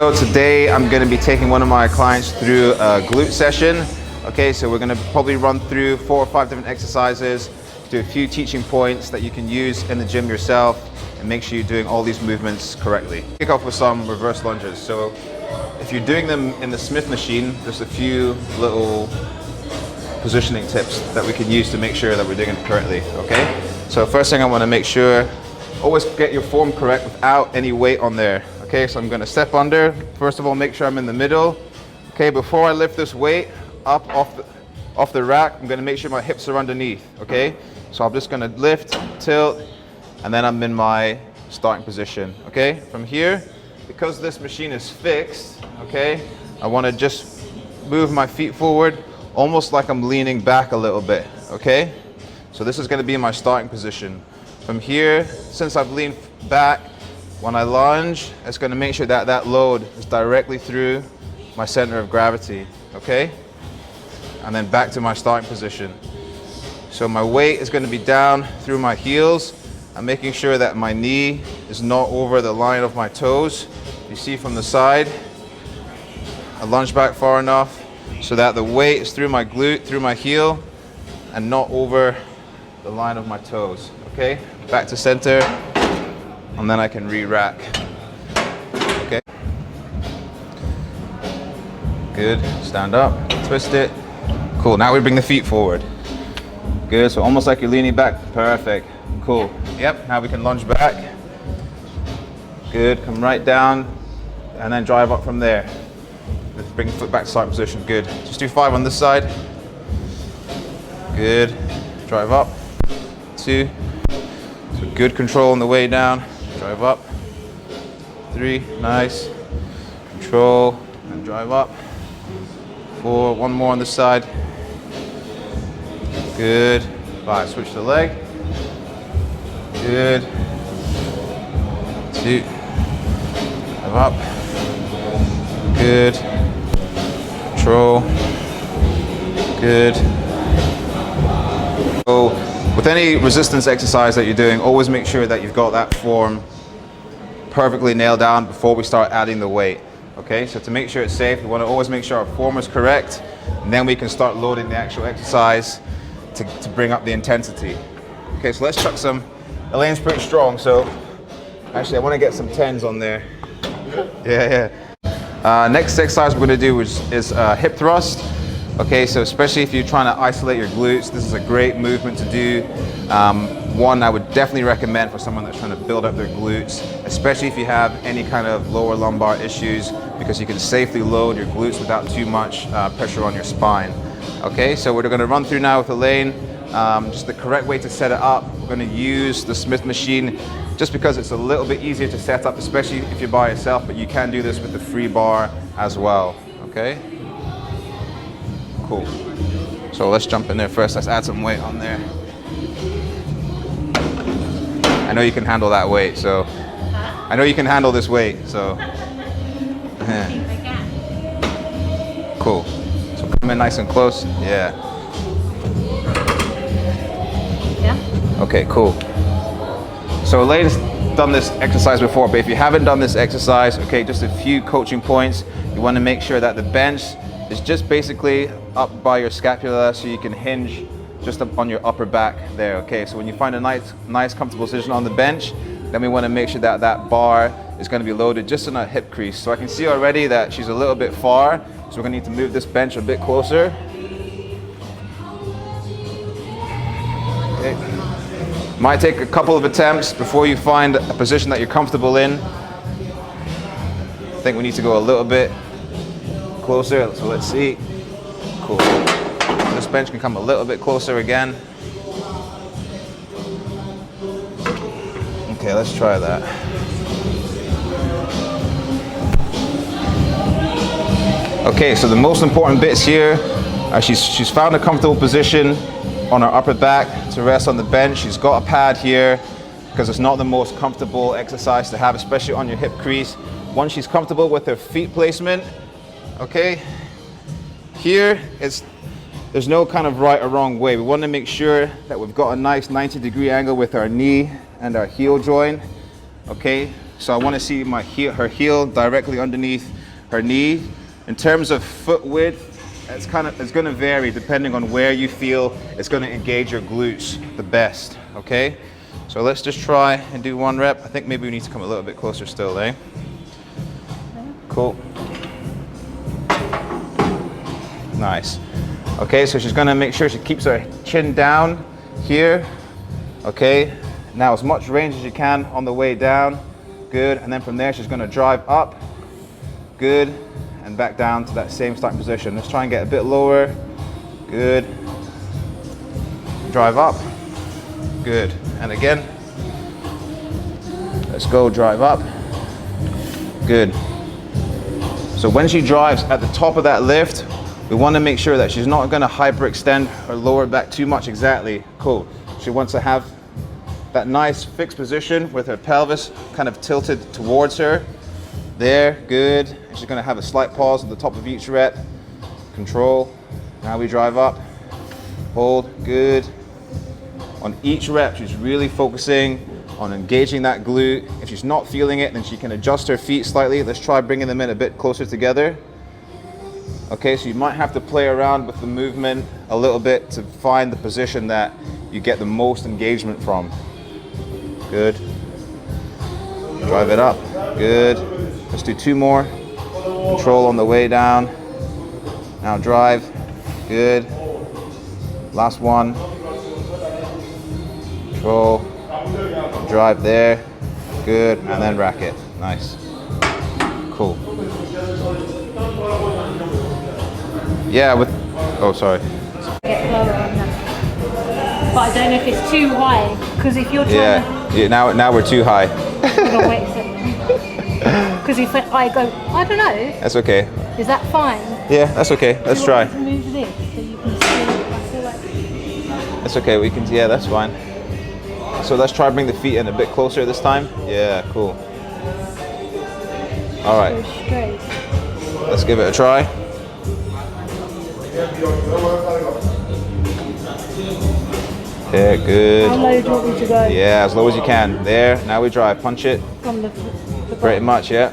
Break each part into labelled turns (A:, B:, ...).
A: So today I'm going to be taking one of my clients through a glute session. Okay, so we're going to probably run through 4 or 5 different exercises, do a few teaching points that you can use in the gym yourself, and make sure you're doing all these movements correctly. Kick off with some reverse lunges. So if you're doing them in the Smith machine, there's a few little positioning tips that we can use to make sure that we're doing it correctly. Okay, so first thing I want to make sure, always get your form correct without any weight on there. Okay, so I'm going to step under. First of all, make sure I'm in the middle. Okay, before I lift this weight up off the rack, I'm going to make sure my hips are underneath. Okay, so I'm just going to lift, tilt, and then I'm in my starting position. Okay, from here, because this machine is fixed, okay, I want to just move my feet forward, almost like I'm leaning back a little bit. Okay, so this is going to be my starting position. From here, since I've leaned back, when I lunge, it's going to make sure that that load is directly through my center of gravity, okay? And then back to my starting position. So my weight is going to be down through my heels. I'm making sure that my knee is not over the line of my toes. You see from the side, I lunge back far enough so that the weight is through my glute, through my heel, and not over the line of my toes, okay? Back to center. And then I can re-rack. Okay. Good. Stand up. Twist it. Cool. Now we bring the feet forward. Good. So almost like you're leaning back. Perfect. Cool. Yep. Now we can lunge back. Good. Come right down and then drive up from there. Let's bring the foot back to starting position. Good. Just do 5 on this side. Good. Drive up. 2. So good control on the way down. Drive up. 3, nice. Control and drive up. 4, 1 more on this side. Good. 5, switch the leg. Good. 2. Drive up. Good. Control. Good. So with any resistance exercise that you're doing, always make sure that you've got that form perfectly nailed down before we start adding the weight. Okay, so to make sure it's safe, we want to always make sure our form is correct, and then we can start loading the actual exercise to bring up the intensity. Okay, so let's chuck some. Elaine's pretty strong, so actually I want to get some 10s on there. Yeah. Next exercise we're going to do is hip thrust. Okay, so especially if you're trying to isolate your glutes, this is a great movement to do. One I would definitely recommend for someone that's trying to build up their glutes, especially if you have any kind of lower lumbar issues, because you can safely load your glutes without too much pressure on your spine. Okay, so we're going to run through now with Elaine, just the correct way to set it up. We're going to use the Smith machine just because it's a little bit easier to set up, especially if you're by yourself, but you can do this with the free bar as well. Okay. Cool. So let's jump in there first. Let's add some weight on there. I know you can handle that weight, so. I know you can handle this weight, so. Cool. So come in nice and close. Yeah. Okay, cool. So Elaine's done this exercise before, but if you haven't done this exercise, okay, just a few coaching points. You want to make sure that the bench is just basically up by your scapula, so you can hinge just up on your upper back there. Okay, so when you find a nice comfortable position on the bench, then we want to make sure that that bar is going to be loaded just in our hip crease. So I can see already that she's a little bit far, so we're going to need to move this bench a bit closer. Okay. Might take a couple of attempts before you find a position that you're comfortable in. I think we need to go a little bit closer, so let's see. Cool. This bench can come a little bit closer again. Okay, let's try that. Okay, so the most important bits here are she's found a comfortable position on her upper back to rest on the bench. She's got a pad here because it's not the most comfortable exercise to have, especially on your hip crease. Once she's comfortable with her feet placement, okay, here there's no kind of right or wrong way. We want to make sure that we've got a nice 90-degree angle with our knee and our heel joint. Okay, So I want to see her heel directly underneath her knee. In terms of foot width, it's going to vary depending on where you feel it's going to engage your glutes the best, okay? So let's just try and do 1 rep. I think maybe we need to come a little bit closer still, eh? Cool. Nice. Okay, so she's gonna make sure she keeps her chin down here. Okay, now as much range as you can on the way down. Good, and then from there she's gonna drive up. Good, and back down to that same starting position. Let's try and get a bit lower. Good. Drive up. Good, and again. Let's go, drive up. Good. So when she drives at the top of that lift, we want to make sure that she's not going to hyperextend her lower back too much. Exactly. Cool. She wants to have that nice fixed position with her pelvis kind of tilted towards her. There. Good. And she's going to have a slight pause at the top of each rep. Control. Now we drive up. Hold. Good. On each rep, she's really focusing on engaging that glute. If she's not feeling it, then she can adjust her feet slightly. Let's try bringing them in a bit closer together. Okay, so you might have to play around with the movement a little bit to find the position that you get the most engagement from. Good. Drive it up. Good. Let's do 2 more. Control on the way down. Now drive. Good. Last one. Control. Drive there. Good. And then rack it. Nice. Cool. Yeah, with, oh, sorry.
B: Get lower on that. But I don't know if it's too high, because if you're trying
A: yeah, now we're too high.
B: Hold on, wait a second. Because if I go, I don't know.
A: That's okay.
B: Is that fine?
A: Yeah, that's okay. Let's try.
B: To move this so you can see. I feel like...
A: That's okay. We can. Yeah, that's fine. So let's try bring the feet in a bit closer this time. Yeah, cool. All right.
B: Go straight.
A: Let's give it a try. Yeah, good.
B: How low do you want me to go?
A: Yeah, as low as you can. There. Now we drive. Punch it.
B: From the
A: Pretty much, yeah.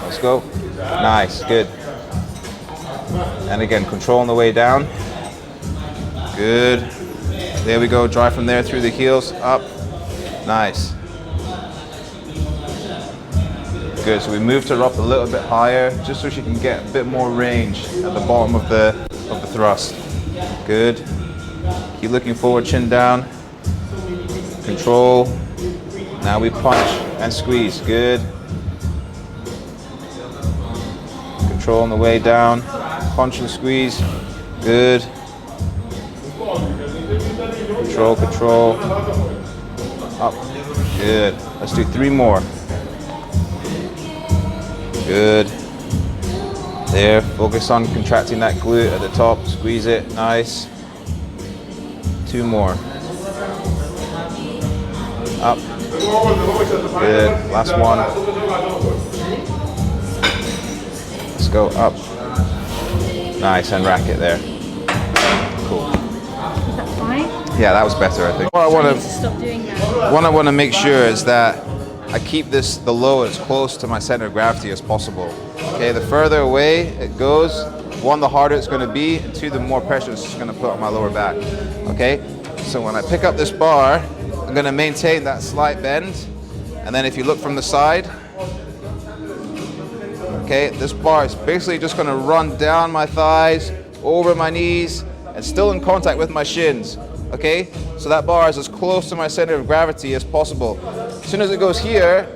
A: Let's go. Nice. Good. And again, control on the way down. Good. There we go. Drive from there through the heels. Up. Nice. Good. So we moved her up a little bit higher, just so she can get a bit more range at the bottom of the thrust. Good. Keep looking forward, chin down. Control. Now we punch and squeeze. Good. Control on the way down. Punch and squeeze. Good. Control, control. Up. Good. Let's do 3 more. Good. There. Focus on contracting that glute at the top. Squeeze it. Nice. 2 more. Up. Good. Last one. Let's go up. Nice, and rack it there. Cool.
B: Is that fine?
A: Yeah, that was better, I think. What I want to
B: Stop doing that.
A: What I want to make sure is that I keep the low as close to my center of gravity as possible. Okay, the further away it goes, 1, the harder it's going to be, and 2, the more pressure it's going to put on my lower back. Okay, so when I pick up this bar, I'm going to maintain that slight bend, and then if you look from the side, okay, this bar is basically just going to run down my thighs, over my knees, and still in contact with my shins. Okay, so that bar is as close to my center of gravity as possible. As soon as it goes here,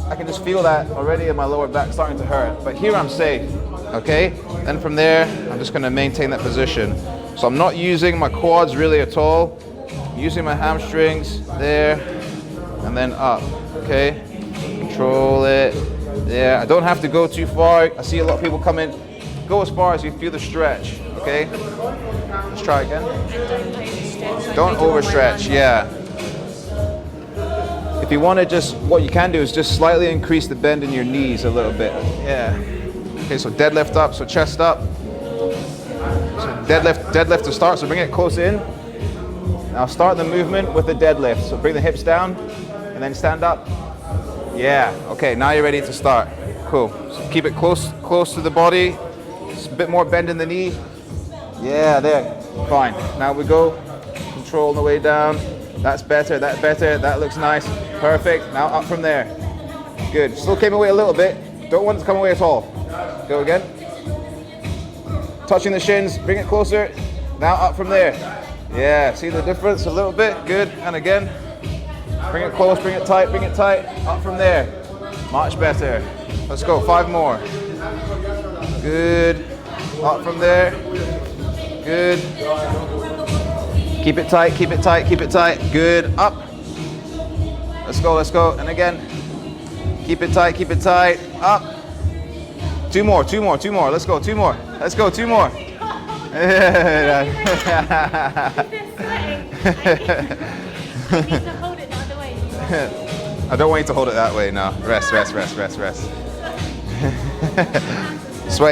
A: I can just feel that already in my lower back starting to hurt. But here I'm safe, okay? Then from there, I'm just gonna maintain that position. So I'm not using my quads really at all. I'm using my hamstrings there, and then up, okay? Control it, there. I don't have to go too far. I see a lot of people come in, go as far as you feel the stretch, okay? Let's try again. Don't overstretch, yeah. If you want to just, what you can do is just slightly increase the bend in your knees a little bit. Yeah. Okay, so deadlift up, so chest up. So deadlift to start, so bring it close in. Now start the movement with the deadlift. So bring the hips down and then stand up. Yeah, okay, now you're ready to start. Cool. So keep it close to the body. Just a bit more bend in the knee. Yeah, there. Fine. Now we go. Control on the way down. That's better, that's better. That looks nice. Perfect. Now up from there. Good. Still came away a little bit. Don't want it to come away at all. Go again. Touching the shins. Bring it closer. Now up from there. Yeah, see the difference a little bit? Good. And again. Bring it close, bring it tight, bring it tight. Up from there. Much better. Let's go, 5 more. Good. Up from there. Good. Keep it tight, keep it tight, keep it tight. Good. Up. Let's go, let's go. And again. Keep it tight, keep it tight. Up. 2 more, 2 more, 2 more. Let's go, 2 more. Let's go, 2 more.
B: They're sweating.
A: I don't want you to hold it that way now. Rest, rest, rest, rest, rest. Sweat.